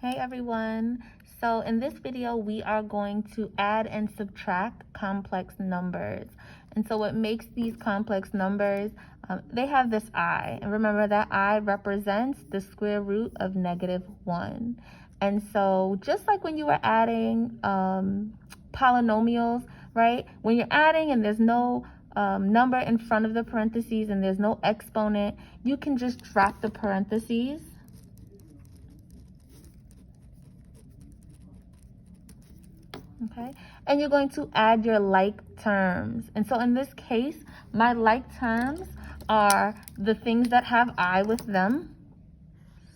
Hey everyone, so in this video we are going to add and subtract complex numbers. And so what makes these complex numbers, they have this I, and remember that I represents the square root of -1. And so just like when you were adding polynomials, right? When you're adding and there's no number in front of the parentheses and there's no exponent, you can just drop the parentheses. Okay, and you're going to add your like terms. And so in this case, my like terms are the things that have I with them.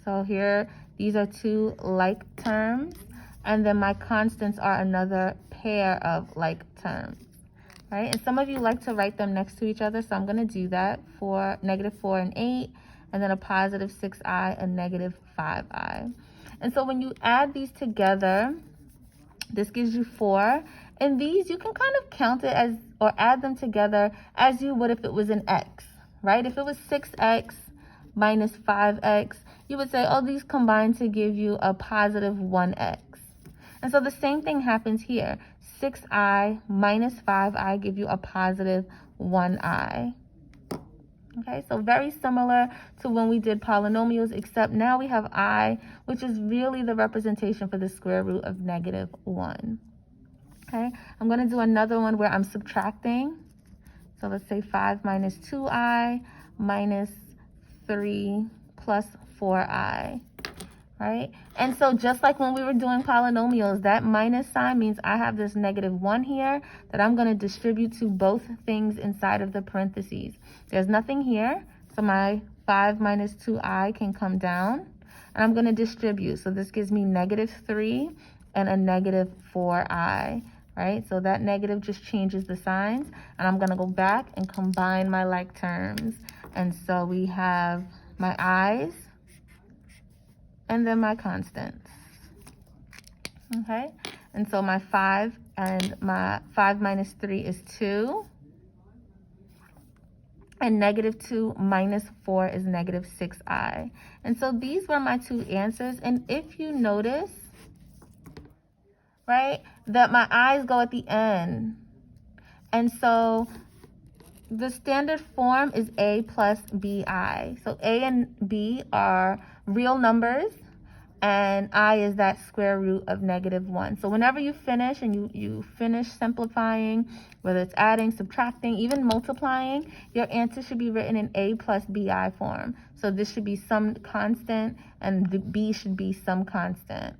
So here, these are two like terms. And then my constants are another pair of like terms, right? And some of you like to write them next to each other. So I'm going to do that for -4 and 8, and then a +6i and -5i. And so when you add these together, this gives you 4, and these you can kind of count it as, or add them together as you would if it was an x, right? If it was 6x minus 5x, you would say, oh, these combine to give you a +1x. And so the same thing happens here. 6i minus 5i give you a +1i. Okay, so very similar to when we did polynomials, except now we have I, which is really the representation for the square root of -1. Okay, I'm going to do another one where I'm subtracting. So let's say 5 minus 2i minus 3 plus 4i. Right? And so just like when we were doing polynomials, that minus sign means I have this -1 here that I'm going to distribute to both things inside of the parentheses. There's nothing here, so my 5 minus 2i can come down, and I'm going to distribute. So this gives me -3 and a -4i, right? So that negative just changes the signs, and I'm going to go back and combine my like terms. And so we have my i's, and then my constants. Okay, and so my 5 and my 5 minus 3 is 2, and -2 minus 4 is -6i. And so these were my two answers. And if you notice, right, that my i's go at the end, and so the standard form is a plus bi. So a and b are real numbers, and I is that square root of -1. So whenever you finish and you finish simplifying, whether it's adding, subtracting, even multiplying, your answer should be written in a plus bi form. So this should be some constant, and the b should be some constant.